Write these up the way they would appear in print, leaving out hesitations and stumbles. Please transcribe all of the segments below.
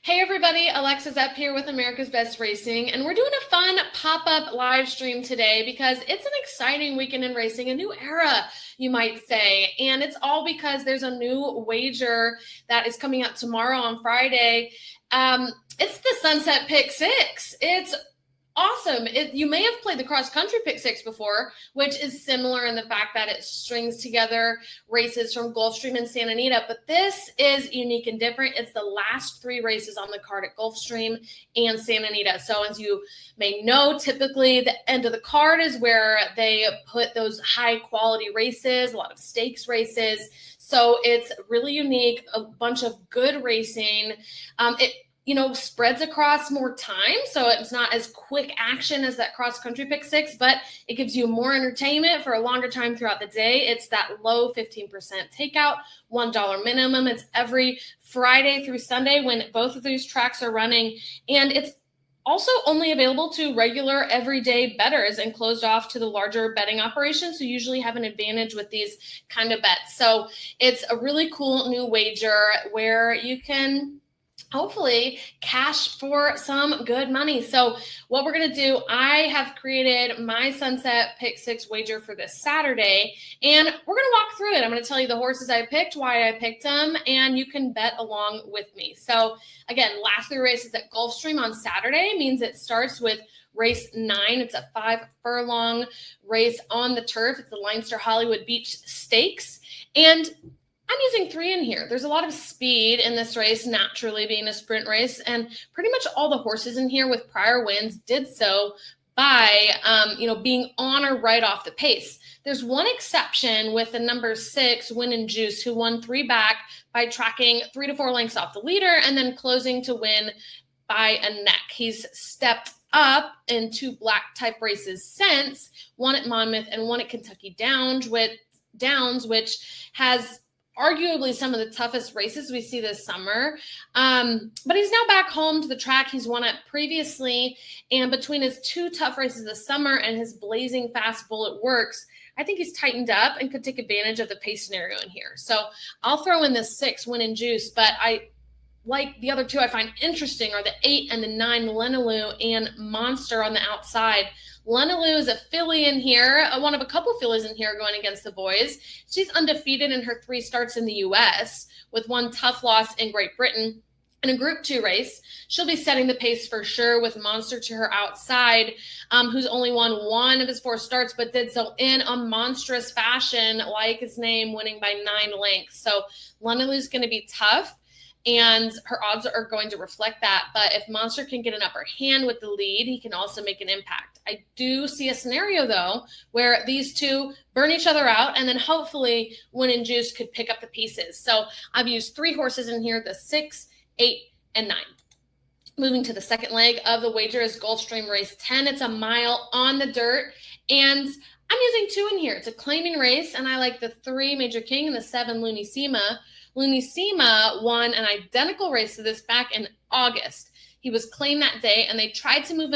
Hey everybody, Alexa Zepp here with America's Best Racing, and we're doing a fun pop-up live stream today because it's an exciting weekend in racing, a new era, you might say, and it's all because there's a new wager that is coming out tomorrow on Friday. It's the Sunset Pick Six. It's awesome. You may have played the cross country pick six before, which is similar in the fact that it strings together races from Gulfstream and Santa Anita, but this is unique and different. It's the last three races on the card at Gulfstream and Santa Anita. So as you may know, typically the end of the card is where they put those high quality races, a lot of stakes races. So it's really unique, a bunch of good racing. It spreads across more time. So it's not as quick action as that cross country pick six, but it gives you more entertainment for a longer time throughout the day. It's that low 15% takeout, $1 minimum. It's every Friday through Sunday when both of these tracks are running. And it's also only available to regular everyday bettors and closed off to the larger betting operations who usually have an advantage with these kind of bets. So it's a really cool new wager where you can hopefully cash for some good money. So what we're going to do, I have created my Sunset Pick Six wager for this Saturday, and we're going to walk through it. I'm going to tell you the horses I picked, why I picked them, and you can bet along with me. So again, last three races at Gulfstream on Saturday means it starts with race 9. It's a 5-furlong race on the turf. It's the Leinster Hollywood Beach Stakes. And I'm using 3 in here. There's a lot of speed in this race, naturally being a sprint race, and pretty much all the horses in here with prior wins did so by, being on or right off the pace. There's one exception with the number 6, Win and Juice, who won 3 back by tracking 3 to 4 lengths off the leader and then closing to win by a neck. He's stepped up in 2 black type races since, one at Monmouth and one at Kentucky Downs, which has arguably some of the toughest races we see this summer. But he's now back home to the track he's won at previously. And between his 2 tough races this summer and his blazing fast Bullet Works, I think he's tightened up and could take advantage of the pace scenario in here. So I'll throw in this 6, Win and Juice, but I like the other 2 I find interesting are the 8 and the 9, Lenaloo and Monster on the outside. Lenaloo is a filly in here, one of a couple fillies in here going against the boys. She's undefeated in her 3 starts in the U.S. with 1 tough loss in Great Britain. In a Group 2 race, she'll be setting the pace for sure with Monster to her outside, who's only won 1 of his 4 starts, but did so in a monstrous fashion, like his name, winning by 9 lengths. So Lenaloo's going to be tough, and her odds are going to reflect that. But if Monster can get an upper hand with the lead, he can also make an impact. I do see a scenario, though, where these 2 burn each other out, and then hopefully Win and Juice could pick up the pieces. So I've used 3 horses in here, the 6, 8, and 9. Moving to the second leg of the wager is Gulfstream Race 10. It's a mile on the dirt, and I'm using 2 in here. It's a claiming race, and I like the 3, Major King, and the 7, Lunissima. Lunissima won an identical race to this back in August. He was claimed that day, and they tried to move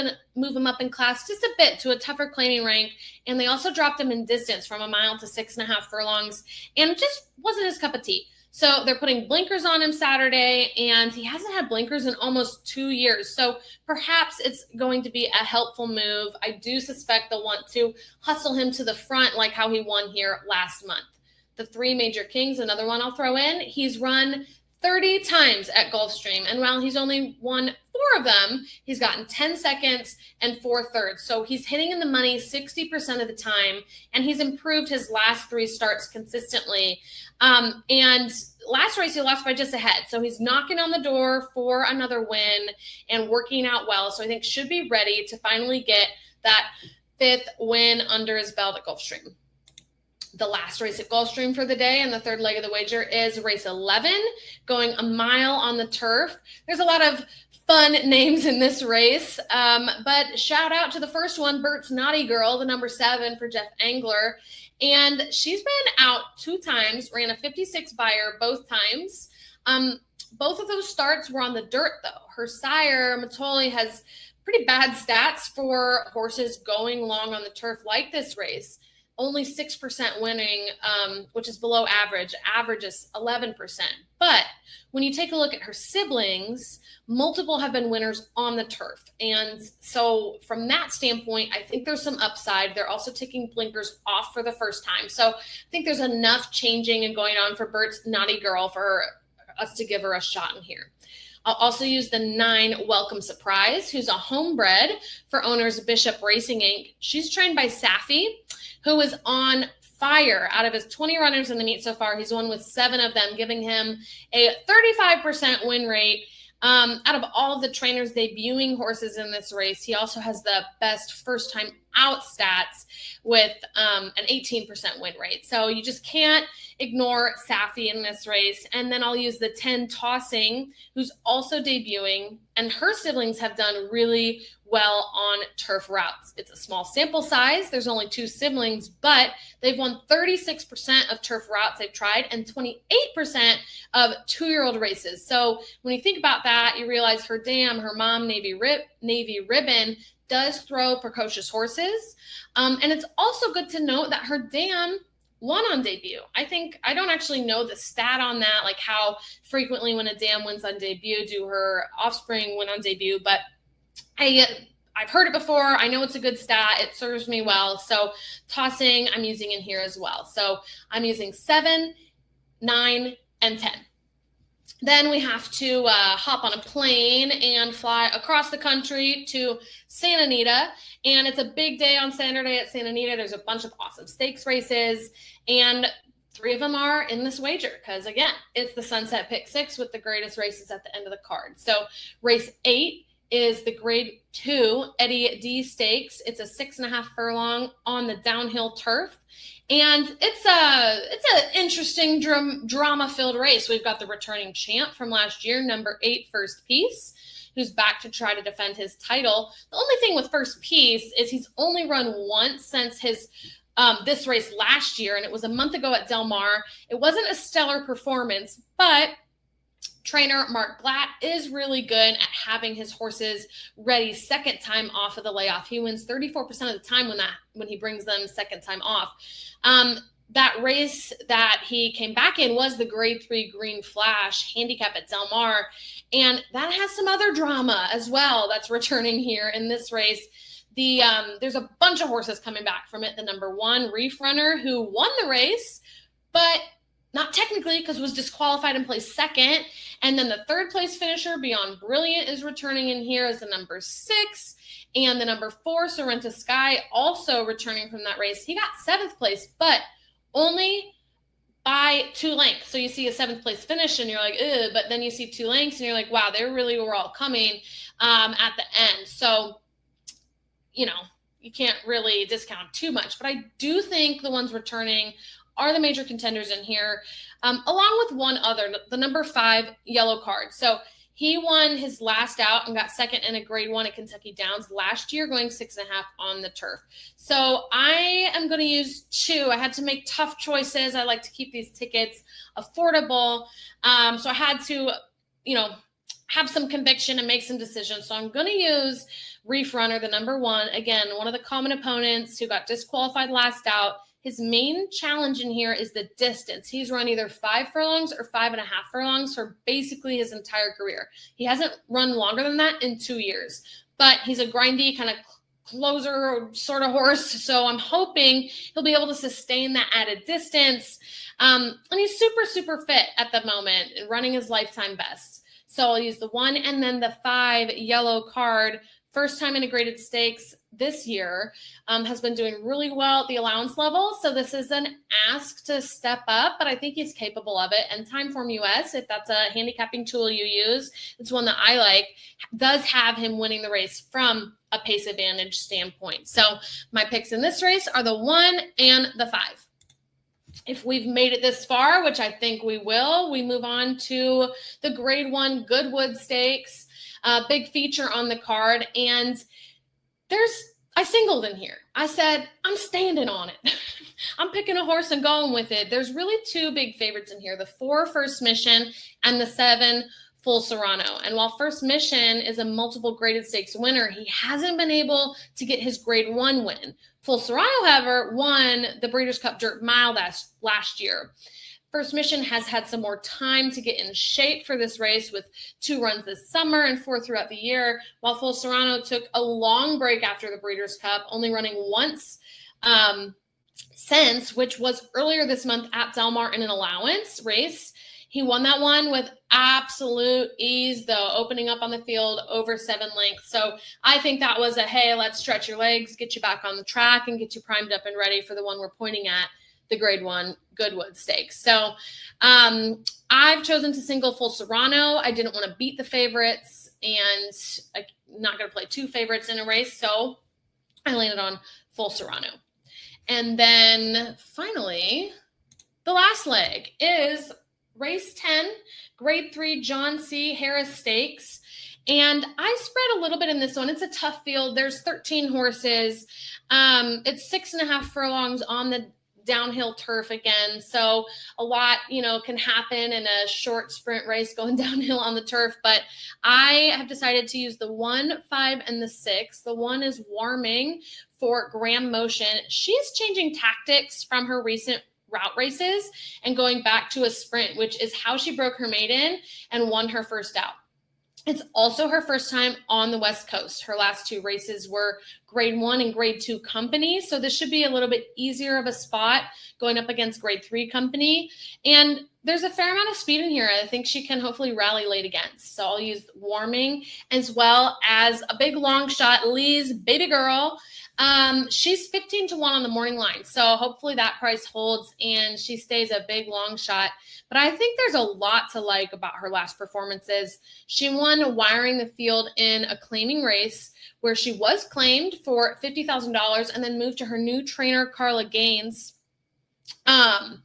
him up in class just a bit to a tougher claiming rank, and they also dropped him in distance from a mile to 6.5 furlongs, and it just wasn't his cup of tea. So they're putting blinkers on him Saturday, and he hasn't had blinkers in almost 2 years. So perhaps it's going to be a helpful move. I do suspect they'll want to hustle him to the front like how he won here last month. The 3, Major Kings, another one I'll throw in. He's run 30 times at Gulfstream, and while he's only won 4 of them, he's gotten 10 seconds and 4/3. So he's hitting in the money 60% of the time, and he's improved his last 3 starts consistently. And last race, he lost by just a head. So he's knocking on the door for another win and working out well. So I think should be ready to finally get that 5th win under his belt at Gulfstream. The last race at Gulfstream for the day and the 3rd leg of the wager is race 11, going a mile on the turf. There's a lot of fun names in this race, but shout out to the first one, Bert's Naughty Girl, the number 7 for Jeff Angler. And she's been out 2 times, ran a 56 buyer both times. Both of those starts were on the dirt, though. Her sire, Matoli, has pretty bad stats for horses going long on the turf like this race. only 6% winning, which is below average. Average is 11%. But when you take a look at her siblings, multiple have been winners on the turf. And so from that standpoint, I think there's some upside. They're also taking blinkers off for the first time. So I think there's enough changing and going on for Bert's naughty girl for us to give her a shot in here. I'll also use the 9 Welcome Surprise, who's a homebred for owners of Bishop Racing Inc. She's trained by Safi, who is on fire. Out of his 20 runners in the meet so far, he's won with 7 of them, giving him a 35% win rate. Out of all of the trainers debuting horses in this race, he also has the best first-time out stats with an 18% win rate. So you just can't ignore Safi in this race. And then I'll use the 10 Tossing, who's also debuting, and her siblings have done really well on turf routes. It's a small sample size. There's only 2 siblings, but they've won 36% of turf routes they've tried and 28% of 2-year-old races. So when you think about that, you realize her mom, Navy Ribbon, does throw precocious horses. And it's also good to note that her dam won on debut. I don't actually know the stat on that, like how frequently when a dam wins on debut do her offspring win on debut, but I've heard it before. I know it's a good stat. It serves me well. So Tossing I'm using in here as well. So I'm using 7, 9, and 10. Then we have to hop on a plane and fly across the country to Santa Anita. And it's a big day on Saturday at Santa Anita. There's a bunch of awesome stakes races, and 3 of them are in this wager because, again, it's the Sunset Pick 6 with the greatest races at the end of the card. So race 8 is the Grade 2 Eddie D Stakes. It's a 6.5 furlong on the downhill turf. And it's an interesting drama-filled race. We've got the returning champ from last year, number 8, First Piece, who's back to try to defend his title. The only thing with First Piece is he's only run once since his this race last year, and it was a month ago at Del Mar. It wasn't a stellar performance, but trainer Mark Glatt is really good at having his horses ready second time off of the layoff. He wins 34% of the time when he brings them second time off. That race that he came back in was the Grade 3 Green Flash handicap at Del Mar, and that has some other drama as well that's returning here in this race. There's a bunch of horses coming back from it. The number 1 Reef Runner, who won the race, but not technically because was disqualified and placed second. And then the 3rd place finisher, Beyond Brilliant, is returning in here as the number 6. And the number 4, Sorrento Sky, also returning from that race. He got 7th place, but only by 2 lengths. So you see a 7th place finish and you're like, ugh, but then you see 2 lengths and you're like, wow, they really were all coming at the end. So, you can't really discount too much. But I do think the ones returning are the major contenders in here, along with one other, the number 5 Yellow Card. So he won his last out and got second in a Grade 1 at Kentucky Downs last year, going 6.5 on the turf. So I am going to use 2. I had to make tough choices. I like to keep these tickets affordable. So I had to, have some conviction and make some decisions. So I'm going to use Reef Runner, the number 1. Again, one of the common opponents who got disqualified last out. His main challenge in here is the distance. He's run either 5 furlongs or 5.5 furlongs for basically his entire career. He hasn't run longer than that in 2 years, but he's a grindy kind of closer sort of horse. So I'm hoping he'll be able to sustain that added distance. And he's super, super fit at the moment and running his lifetime best. So I'll use the 1 and then the 5 Yellow Card. First time integrated stakes this year, has been doing really well at the allowance level. So this is an ask to step up, but I think he's capable of it. And Timeform US, if that's a handicapping tool you use, it's one that I like, does have him winning the race from a pace advantage standpoint. So my picks in this race are the 1 and the 5. If we've made it this far, which I think we will, we move on to the Grade 1 Goodwood Stakes, big feature on the card. And I singled in here. I said, I'm standing on it. I'm picking a horse and going with it. There's really 2 big favorites in here, the 4 First Mission and the 7 Full Serrano. And while First Mission is a multiple graded stakes winner, he hasn't been able to get his grade 1 win. Full Serrano, however, won the Breeders' Cup Dirt Mile last year. First Mission has had some more time to get in shape for this race with 2 runs this summer and 4 throughout the year, while Full Serrano took a long break after the Breeders' Cup, only running once since, which was earlier this month at Del Mar in an allowance race. He won that one with absolute ease, though, opening up on the field over 7 lengths. So I think that was a, hey, let's stretch your legs, get you back on the track, and get you primed up and ready for the one we're pointing at, the grade 1 Goodwood Stakes. So I've chosen to single Full Serrano. I didn't want to beat the favorites, and I'm not going to play 2 favorites in a race, so I landed on Full Serrano. And then finally, the last leg is race 10, grade 3 John C. Harris Stakes. And I spread a little bit in this one. It's a tough field. There's 13 horses. It's 6.5 furlongs on the downhill turf again. So a lot, can happen in a short sprint race going downhill on the turf. But I have decided to use the 1, 5, and the 6. The 1 is Warming for Graham Motion. She's changing tactics from her recent route races and going back to a sprint, which is how she broke her maiden and won her first out. It's also her first time on the West Coast. Her last 2 races were grade 1 and grade 2 company. So this should be a little bit easier of a spot going up against grade 3 company. And there's a fair amount of speed in here. I think she can hopefully rally late against. So I'll use Warming, as well as a big long shot, Lee's Baby Girl. She's 15-1 on the morning line. So hopefully that price holds and she stays a big long shot. But I think there's a lot to like about her last performances. She won Wiring the Field in a claiming race where she was claimed for $50,000 and then moved to her new trainer, Carla Gaines. And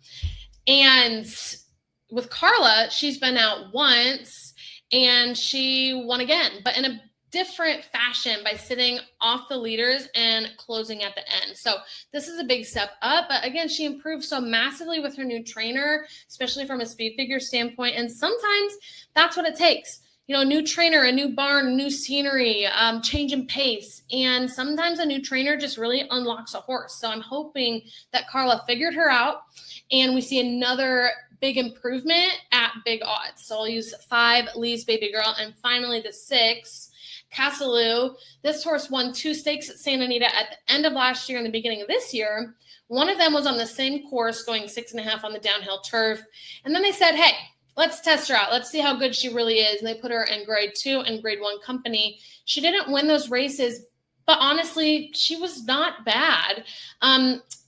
with Carla, she's been out once and she won again, but in a different fashion by sitting off the leaders and closing at the end. So this is a big step up. But again, she improved so massively with her new trainer, especially from a speed figure standpoint. And sometimes that's what it takes. A new trainer, a new barn, a new scenery, change in pace. And sometimes a new trainer just really unlocks a horse. So I'm hoping that Carla figured her out and we see another big improvement at big odds. So I'll use 5, Lee's Baby Girl, and finally the 6, Cassaloo. This horse won 2 stakes at Santa Anita at the end of last year and the beginning of this year. One of them was on the same course, going 6.5 on the downhill turf. And then they said, hey, let's test her out. Let's see how good she really is. And they put her in grade 2 and grade 1 company. She didn't win those races, but honestly, she was not bad.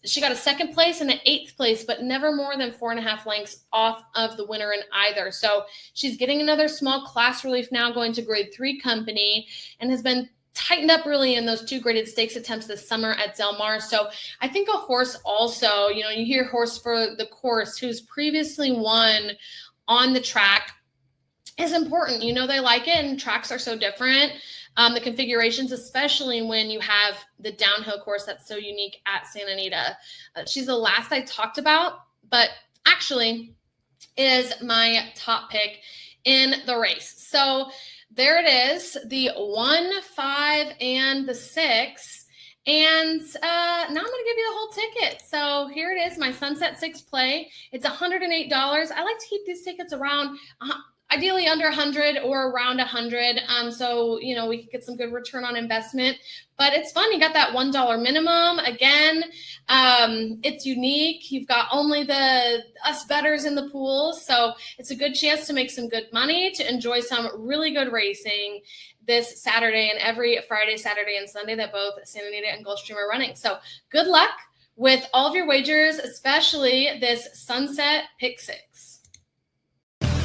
She got a 2nd place and an 8th place, but never more than 4.5 lengths off of the winner in either. So she's getting another small class relief now, going to grade 3 company, and has been tightened up really in those 2 graded stakes attempts this summer at Del Mar. So I think a horse also, you hear horse for the course who's previously won on the track is important. They like it, and tracks are so different. The configurations, especially when you have the downhill course that's so unique at Santa Anita. She's the last I talked about, but actually is my top pick in the race. So there it is, the 1, 5, and the 6. And now I'm going to give you the whole ticket. So here it is, my Sunset 6 play. It's $108. I like to keep these tickets around ideally under 100 or around 100. So, we could get some good return on investment, but it's fun. You got that $1 minimum. Again, it's unique. You've got only us bettors in the pool. So it's a good chance to make some good money, to enjoy some really good racing this Saturday and every Friday, Saturday, and Sunday that both Santa Anita and Gulfstream are running. So good luck with all of your wagers, especially this Sunset Pick 6.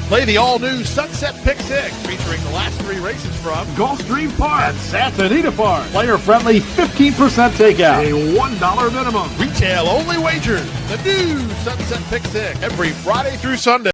Play the all-new Sunset Pick 6, featuring the last 3 races from Gulfstream Park and Santa Anita Park. Player-friendly 15% takeout. A $1 minimum. Retail-only wagers. The new Sunset Pick 6, every Friday through Sunday.